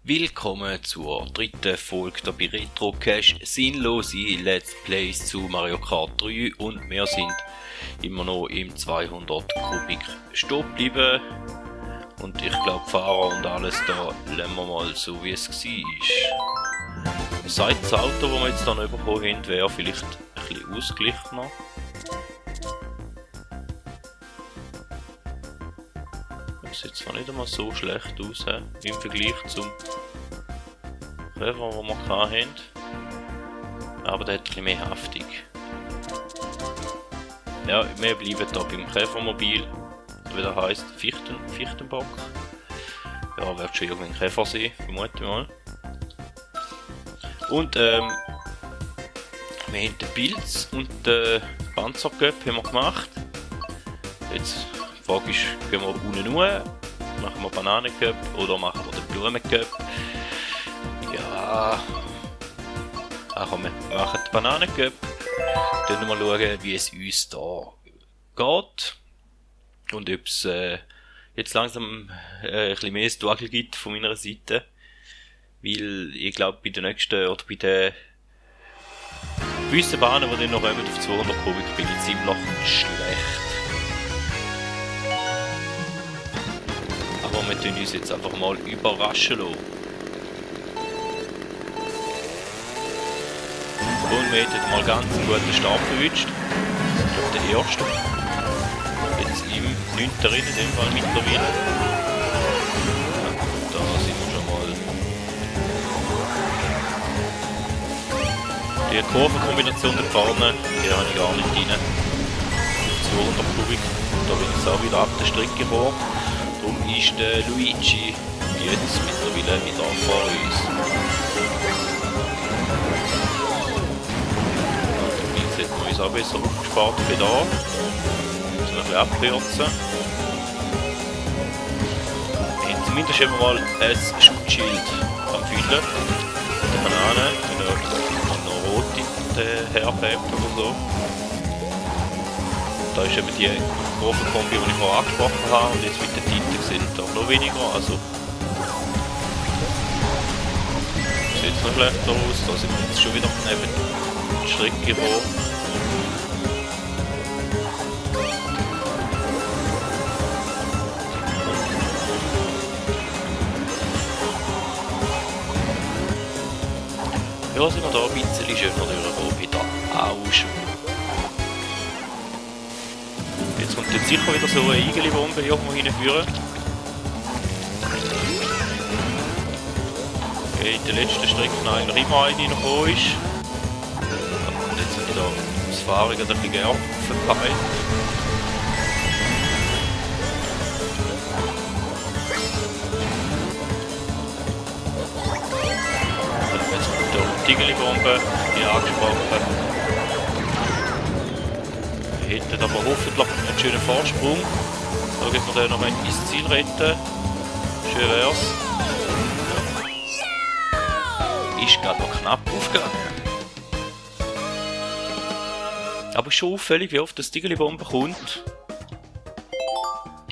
Willkommen zur dritten Folge der bei Retrocache sinnlose Let's Plays zu Mario Kart 3 und wir sind immer noch im 200 Kubik stehen geblieben und ich glaube Fahrer und alles da lassen wir mal so wie es war. Seit das Auto, das wir jetzt dann bekommen haben, wäre vielleicht ein bisschen ausgeglichener. Das sieht zwar nicht einmal so schlecht aus im Vergleich zum Käfer, den wir hatten. Aber der hat ein bisschen mehr Haftung. Ja, wir bleiben hier beim Käfermobil, wie der heisst, Fichtenbock. Ja, wird schon irgendein Käfer sein, vermute ich mal. Und wir haben den Pilz und den Panzerköpf haben wir gemacht. Jetzt die Frage ist, gehen wir unten hoch, machen wir Bananenköpf oder machen wir den Blumenköpf? Ja, komm, wir machen den Bananenköpf. Dann mal schauen, wie es uns da geht. Und ob es jetzt langsam ein bisschen mehr Struggle gibt von meiner Seite. Weil ich glaube, bei den nächsten oder bei den gewissen Bahnen, die dann noch kommen auf 200 Kubik, bin ich ziemlich schlecht. Aber wir tun uns jetzt einfach mal überraschen lassen. Und wir hätten mal ganz einen guten Start verwünscht. Ich glaube der erste. Jetzt im 9. Rennen in dem Fall mittlerweile. Ja, da sind wir schon mal. Die Kurvenkombination da vorne, die habe ich gar nicht rein. 200 Kubik. Da bin ich auch wieder ab der Strecke gefahren. Darum ist der Luigi jetzt mittlerweile wieder vor uns. Jetzt hätten wir uns auch besser aufgespart für da. Müssen wir ein bisschen abkürzen. Wir haben zumindest immer mal ein Schutzschild am Füllen. Die Banane, wenn er noch rot herkommt oder so. Da ist eben die Kurvenkombi, die ich vorher angesprochen habe, und jetzt mit den Tinten sind da noch weniger, also sieht es noch schlechter aus, da sind wir jetzt schon wieder neben die Strecke gefahren. Ja, sind wir da ein bisschen schöner durchgekommen, wieder auch schon. Jetzt kommt jetzt sicher wieder so eine Igeli-Bombe irgendwo hinführen. Okay, in der letzten Strecke eigentlich immer eine reingekommen ist. Und jetzt sind wieder das Fahren ein bisschen gern verpeilt. Jetzt kommt die Igeli-Bombe, die angesprochen. Wir hätten aber hoffentlich einen schönen Vorsprung. Da geht man dann noch ins Ziel retten. Schön wär's. Ja. Ist gerade noch knapp aufgegangen. Aber schon auffällig, wie oft das Digeli-Bombe kommt.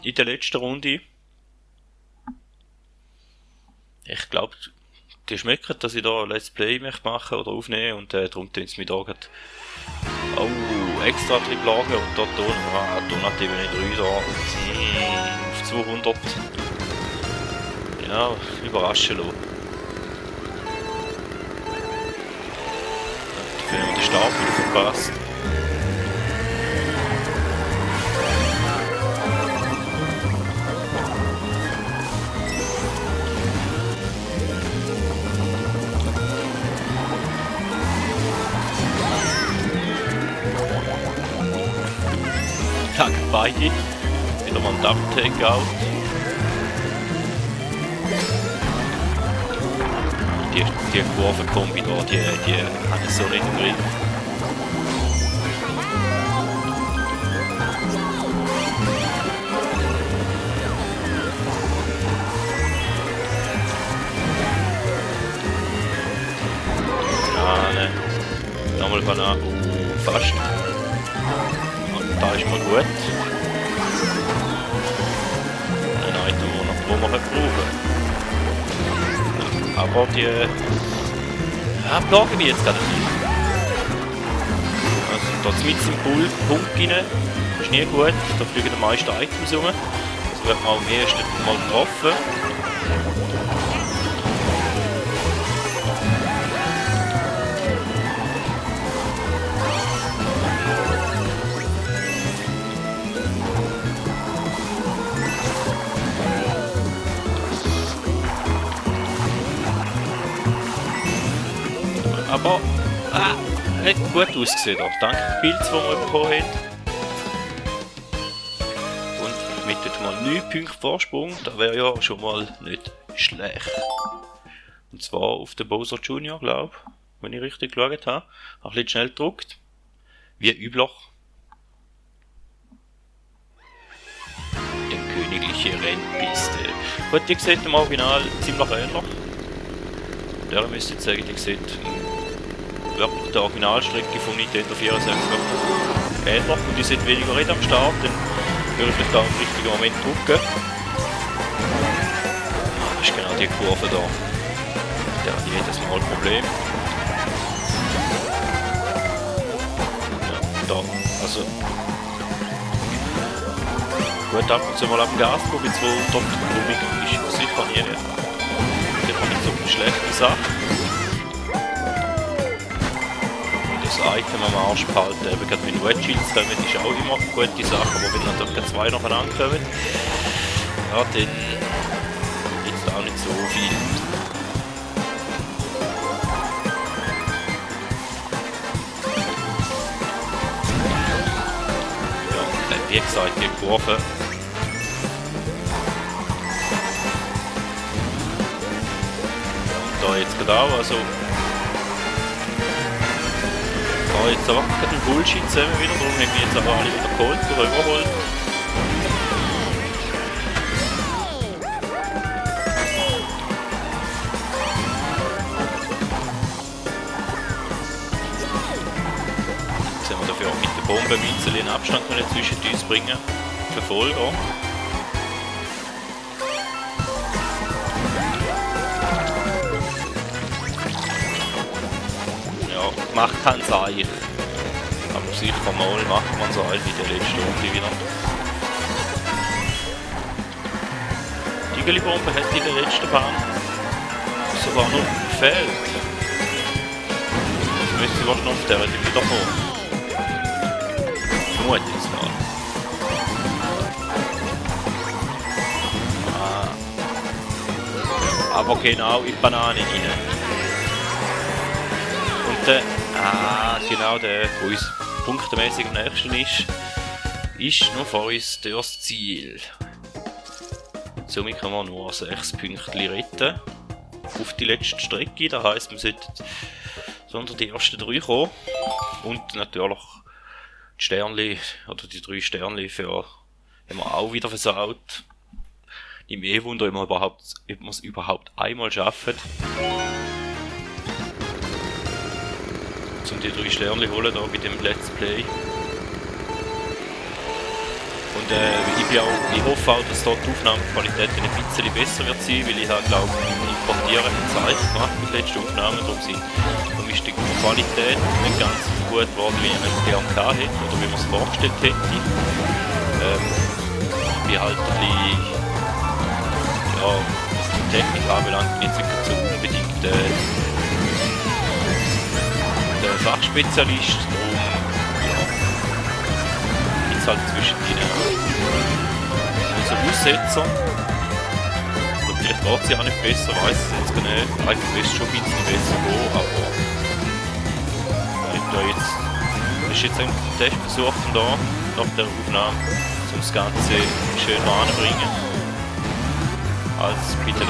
In der letzten Runde. Ich glaube, die schmecken, dass ich da ein Let's Play machen oder aufnehmen und darum tun sie mich da gerade extra ein bisschen plagen und da tun eben nicht 3 da auf 200. Ja, überraschen lassen. Dafür haben wir den Start wieder verpasst. Beide, wieder mal ein Double-Takeout. Die Kurvenkombi da, die haben es so nicht im Griff. Banane, nochmal Banane, fast. Da ist mal gut. Ein Item, das wir brauchen. Aber die plagen mich jetzt gerade nicht. Also da mit im Punkt rein, ist nie gut, da fliegen die meisten Items rum. Also wird man am ehesten mal getroffen. Aber, hat gut ausgesehen da. Dank dem Pilz, den wir bekommen haben. Und mit jetzt mal 9 Punkten Vorsprung, das wäre ja schon mal nicht schlecht. Und zwar auf den Bowser Junior, glaube ich, wenn ich richtig geschaut habe. Ein bisschen schnell gedruckt. Wie üblich. Die königliche Rennpiste. Gut, die sieht im Original ziemlich ähnlich. Der müsste jetzt sagen, die sieht wirklich der Originalstrecke von Nintendo 64 ähnlich und die sind weniger red am Start, dann würde ich vielleicht auch im richtigen Moment drücken. Das ist genau die Kurve da. Der hat jedes Mal ein Problem. Ja, da, also gut, ab und zu mal ab dem Gas gucken, jetzt wo Dr. Blumig ist, sicher nie. Das ist nicht so eine schlechte Sache. Das Item am Arsch behalten, eben gerade wenn Red Shields kommen, ist auch immer eine gute Sache, aber wenn dann doch zwei nacheinander kommen, ja, dann gibt es auch nicht so viel. Ja, wie gesagt, die Kurve. Und da jetzt gerade auch, also jetzt aber gerade ein Bullshit zusammen wieder, darum haben wir jetzt aber alle wieder geholt oder überholt. Jetzt haben wir dafür auch mit der Bombe ein bisschen einen Abstand zwischen uns bringen. Verfolger. Macht keinen Seich. Aber sicher mal macht man so wie der letzte Runde wieder. Die Igeli-Bombe hat in der letzten Bahn sogar noch gefehlt. Das müsste wahrscheinlich auf der wieder kommen. Mut jetzt mal. Aber genau in die Banane rein. Und genau der, der uns punktemäßig am nächsten ist noch vor uns das Ziel. Somit kann man nur 6 Punkte retten auf die letzte Strecke. Das heisst, wir sollten so unter die ersten 3 kommen. Und natürlich die Sternli, oder die 3 Sternli für haben wir auch wieder versaut. Nicht mehr Wunder, ob wir es überhaupt einmal schaffen. Um die 3 Sterne holen da bei dem Let's Play. Und ich hoffe auch, dass dort die Aufnahmequalität ein bisschen besser wird sein, weil ich habe, glaube ich, beim Importieren Zeit gemacht mit den letzten Aufnahmen, darum ist die Qualität nicht ganz so gut geworden, wie ich es gerne gehabt hätte oder wie man es vorgestellt hätte. Ich bin halt ein bisschen, ja, was die Technik anbelangt, nicht so unbedingt der Fachspezialist, darum ja, gibt es halt zwischen ihnen so Aussetzer. Und vielleicht geht es ja auch nicht besser, weiss es jetzt gar nicht. Eigentlich müsste es schon ein bisschen besser gehen, aber das ist jetzt ein Testversuch von da, nach der Aufnahme, um das Ganze schön anzubringen, als bei den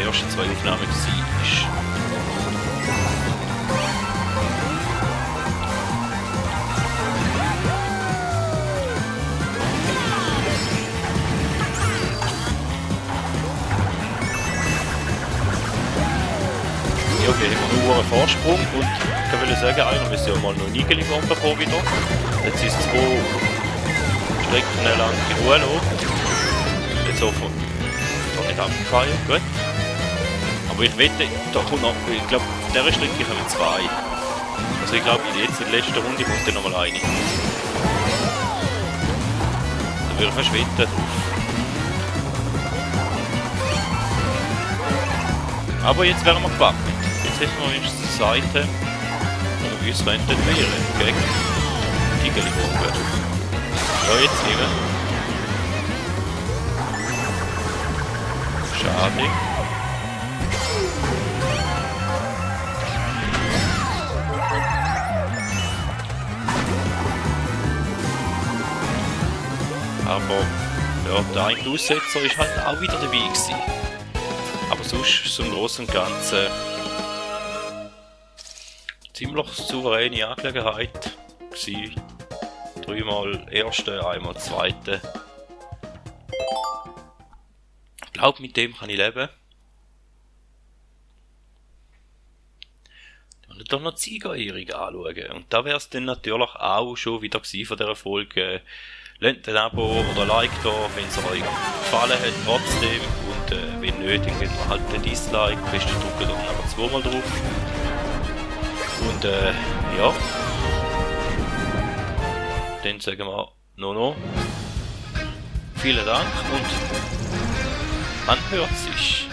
ersten 2 Aufnahmen war. Okay, haben wir nur einen Vorsprung und ich kann sagen, einer müsste ja mal noch eine Igeli-Bombe bekommen wieder. Jetzt ist 2 Strecken lang in Ruhe lassen. Jetzt hoffen wir, dass nicht abgefallen, gut. Aber ich wette, da kommt noch, ich glaube, auf dieser Strecke kommen 2. Also ich glaube, jetzt in der letzten Runde kommt dann nochmal eine. Da würde ich fast wetten drauf. Aber jetzt wären wir gepackt. Jetzt hätten wir wenigstens die Seite, wo wir uns wären, gegen die Geliebte. Ja, jetzt eben. Schade. Aber ja, der eine Aussetzer ist halt auch wieder dabei gewesen. Aber sonst so im Großen und Ganzen ziemlich souveräne Angelegenheit gewesen. 3-mal Erste, einmal Zweite. Ich glaube, mit dem kann ich leben. Ich will doch noch die Siegerehrung anschauen. Und da wäre es dann natürlich auch schon wieder gewesen von dieser Folge. Lasst ein Abo oder ein Like da, wenn es euch gefallen hat, trotzdem. Und wenn nicht, dann gebt mir halt ein Dislike. Am besten drückt dann aber 2-mal drauf. Und ja. Dann sagen wir noch vielen Dank und man hört sich.